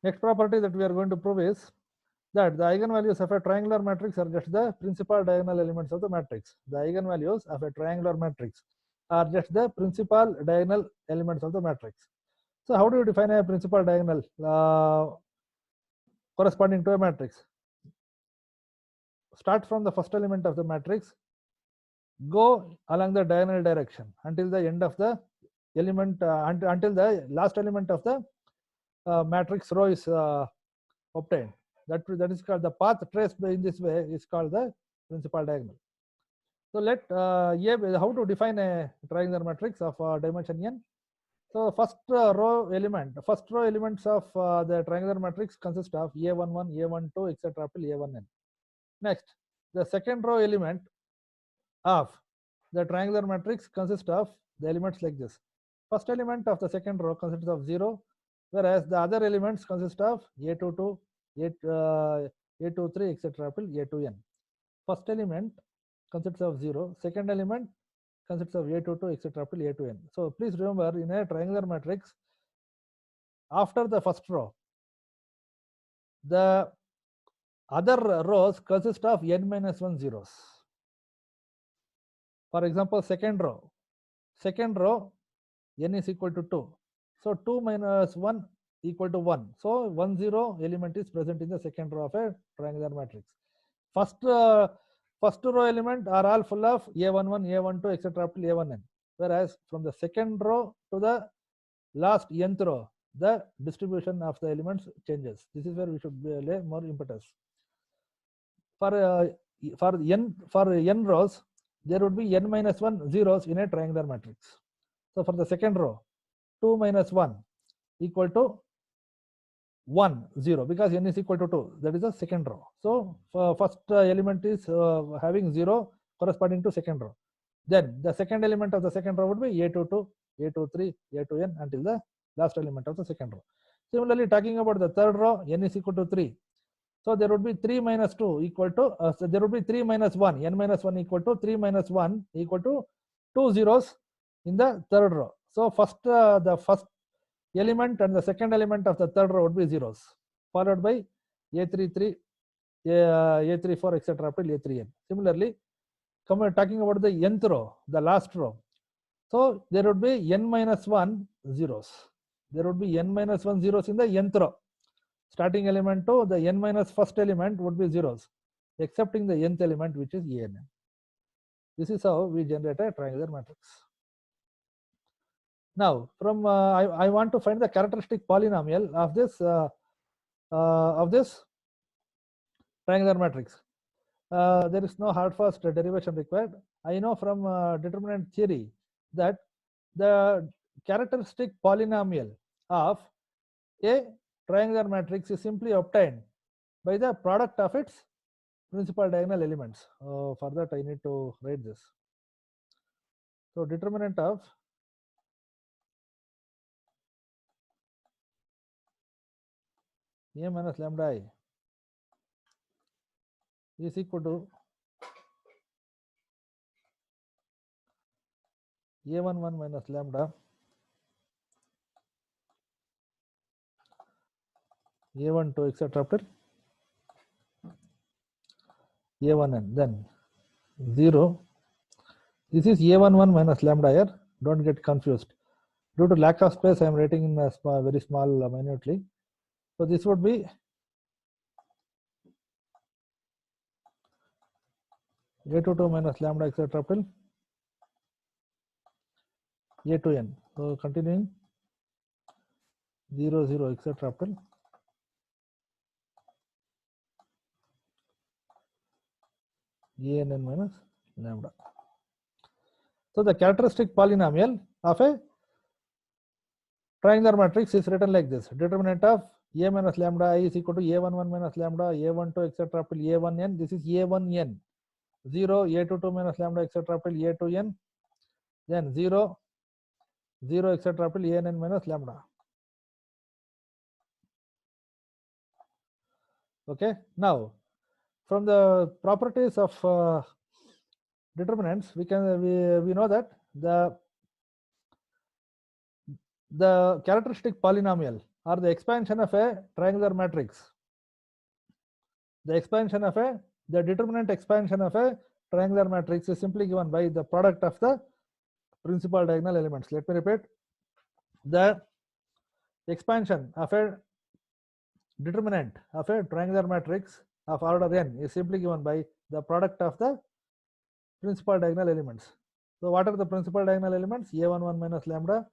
Next property that we are going to prove is that the eigenvalues of a triangular matrix are just the principal diagonal elements of the matrix. The eigenvalues of a triangular matrix are just the principal diagonal elements of the matrix. So how do you define a principal diagonal corresponding to a matrix? Start from the first element of the matrix, go along the diagonal direction until the end of the element, until the last element of the matrix row is obtained. That is called the path traced in this way is called the principal diagonal. So let how to define a triangular matrix of dimension n. So first row elements of the triangular matrix consist of a11, a12, etc. till a1n. Next, the second row element of the triangular matrix consists of the elements like this. First element of the second row consists of 0, whereas the other elements consist of a22, a23, etc. till a2n. First element consists of 0, second element consists of a22, etc. till a2n. So please remember, in a triangular matrix, after the first row, the other rows consist of n minus 1 zeros. For example, second row n is equal to 2. So 2 minus 1 equal to 1. So 1 0 element is present in the second row of a triangular matrix. First row element are all full of a11, a12, etc. up till a1n. Whereas from the second row to the last nth row, the distribution of the elements changes. This is where we should lay more impetus. For n rows, there would be n minus 1 zeros in a triangular matrix. So for the second row, 2 minus 1 equal to 1 0, because n is equal to 2. That is the second row. So first element is having 0 corresponding to second row. Then the second element of the second row would be a22, a23, a2n until the last element of the second row. Similarly, talking about the third row, n is equal to 3. So there would be 3 minus 2 equal to, so there would be 3 minus 1, n minus 1 equal to 3 minus 1 equal to 2 zeros in the third row. So the first element and the second element of the third row would be zeros, followed by a33, a34, etc. up till a3n. Similarly, talking about the nth row, the last row, so there would be n minus 1 zeros. There would be n minus 1 zeros in the nth row. Starting element to the n minus first element would be zeros, excepting the nth element, which is an. This is how we generate a triangular matrix. Now, from I want to find the characteristic polynomial of this triangular matrix. There is no hard fast derivation required. I know from determinant theory that the characteristic polynomial of a triangular matrix is simply obtained by the product of its principal diagonal elements. For that, I need to write this. So determinant of a minus lambda I is equal to a11 minus lambda a12, etc. after a1n, then 0. This is a11 minus lambda here. Don't get confused. Due to lack of space, I am writing in a very small minutely. So this would be a22 minus lambda, etc. till a2n. So continuing 0 0, etc. till ann minus lambda. So the characteristic polynomial of a triangular matrix is written like this. Determinant of a minus lambda I is equal to a11 minus lambda a12, etc. till a1n. This is a1n. 0 a22 minus lambda, etc. till a2n. Then 0 0, etc. till ann minus lambda. Okay. Now, from the properties of determinants, we know that the characteristic polynomial or the expansion of a triangular matrix. The determinant expansion of a triangular matrix is simply given by the product of the principal diagonal elements. Let me repeat. The expansion of a determinant of a triangular matrix of order n is simply given by the product of the principal diagonal elements. So what are the principal diagonal elements? A11 minus lambda,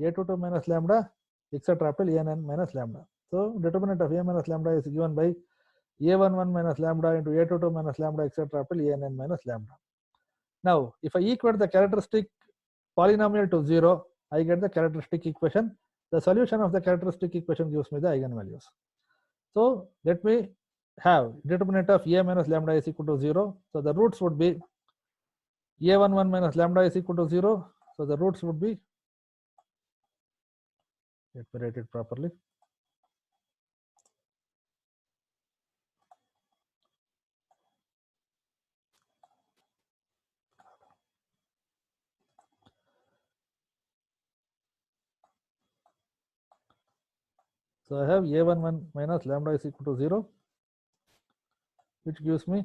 A22 minus lambda, etc. up till An minus lambda. So determinant of A minus lambda is given by A11 minus lambda into A22 minus lambda, etc. up till An minus lambda. Now, if I equate the characteristic polynomial to 0, I get the characteristic equation. The solution of the characteristic equation gives me the eigenvalues. So let me have determinant of A minus lambda is equal to 0. So the roots would be A11 minus lambda is equal to 0. So the roots would be, let me write it properly. So I have A11 minus lambda is equal to 0, which gives me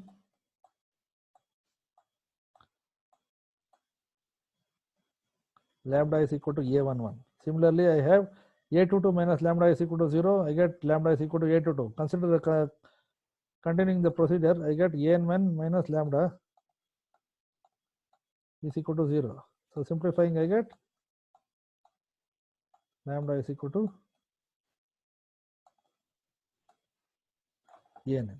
lambda is equal to A11. Similarly, I have A22 minus lambda is equal to 0. I get lambda is equal to A22. Consider the continuing the procedure. I get An1 minus lambda is equal to 0. So simplifying, I get lambda is equal to An.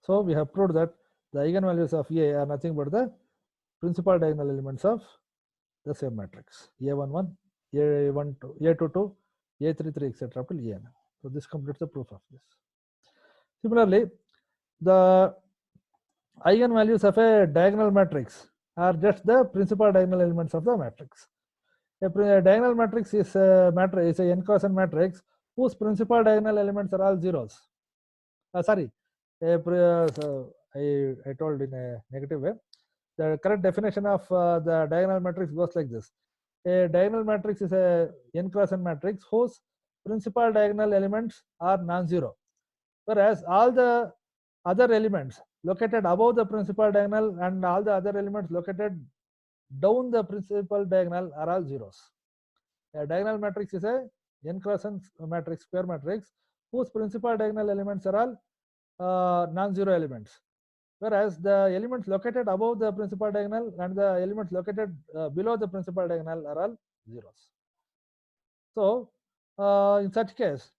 So we have proved that the eigenvalues of A are nothing but the principal diagonal elements of the same matrix. A11, A12, A22, A33, etc. till An. So this completes the proof of this. Similarly, the eigenvalues of a diagonal matrix are just the principal diagonal elements of the matrix. A diagonal matrix is a n cross n matrix whose principal diagonal elements are all zeros. Sorry, I told in a negative way. The correct definition of the diagonal matrix goes like this. A diagonal matrix is a n cross n matrix whose principal diagonal elements are non-zero, whereas all the other elements located above the principal diagonal and all the other elements located down the principal diagonal are all zeros. A diagonal matrix is a n cross n matrix, square matrix, whose principal diagonal elements are all non-zero elements, whereas the elements located above the principal diagonal and the elements located below the principal diagonal are all zeros. So in such case,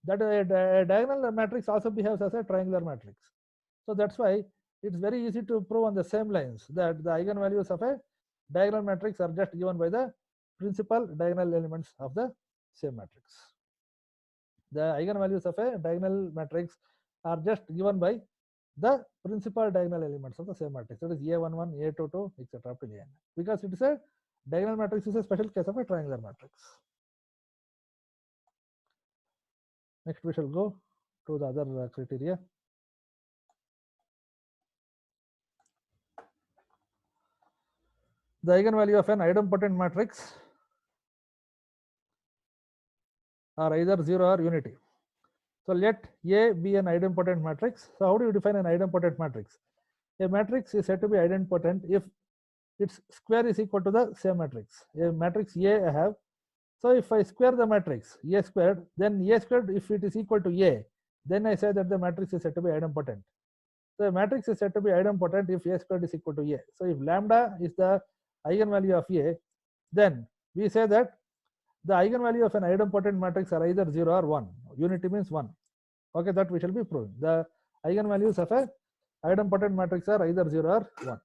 that a diagonal matrix also behaves as a triangular matrix. So that's why it's very easy to prove on the same lines that the eigenvalues of a diagonal matrix are just given by the principal diagonal elements of the same matrix. The eigenvalues of a diagonal matrix are just given by the principal diagonal elements of the same matrix. That is A11, A22, etc. up to An. Because it is a diagonal matrix is a special case of a triangular matrix. Next, we shall go to the other criteria. The eigenvalue of an idempotent matrix are either 0 or unity. So let A be an idempotent matrix. So how do you define an idempotent matrix? A matrix is said to be idempotent if its square is equal to the same matrix. A matrix A I have. So if I square the matrix A squared, then A squared, if it is equal to A, then I say that the matrix is said to be idempotent. So a matrix is said to be idempotent if A squared is equal to A. So if lambda is the eigenvalue of A, then we say that the eigenvalue of an idempotent matrix are either 0 or 1. Unity means 1. Okay, that we shall be proving. The eigenvalues of a idempotent matrix are either 0 or 1.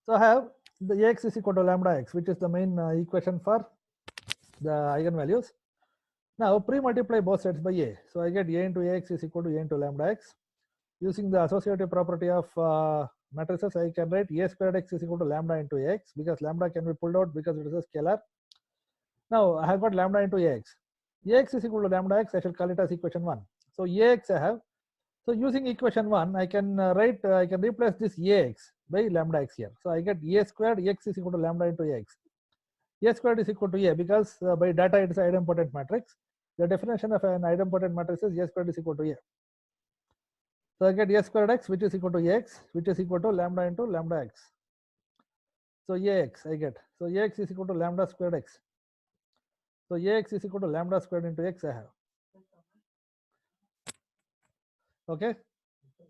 So I have the Ax is equal to lambda x, which is the main equation for the eigenvalues. Now pre-multiply both sides by A. So I get A into Ax is equal to A into lambda x. Using the associative property of matrices, I can write A squared x is equal to lambda into Ax, because lambda can be pulled out because it is a scalar. Now I have got lambda into Ax. Ax is equal to lambda x, I shall call it as equation 1. So Ax I have. So using equation 1, I can I can replace this Ax by lambda x here. So I get A squared x is equal to lambda into Ax. A squared is equal to A because by data it is an idempotent matrix. The definition of an idempotent matrix is A squared is equal to A. So I get A squared x, which is equal to Ax, which is equal to lambda into lambda x. So Ax I get. So Ax is equal to lambda squared x. So Ax is equal to lambda squared into x I have. Okay.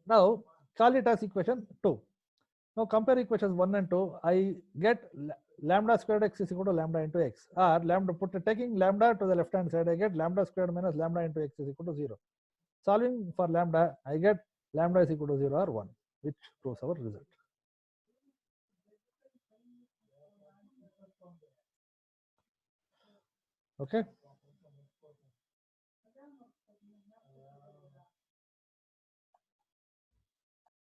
Now call it as equation 2. Now compare equations 1 and 2. I get lambda squared x is equal to lambda into x, or lambda, taking lambda to the left hand side, I get lambda squared minus lambda into x is equal to 0. Solving for lambda, I get lambda is equal to 0 or 1, which proves our result. Okay.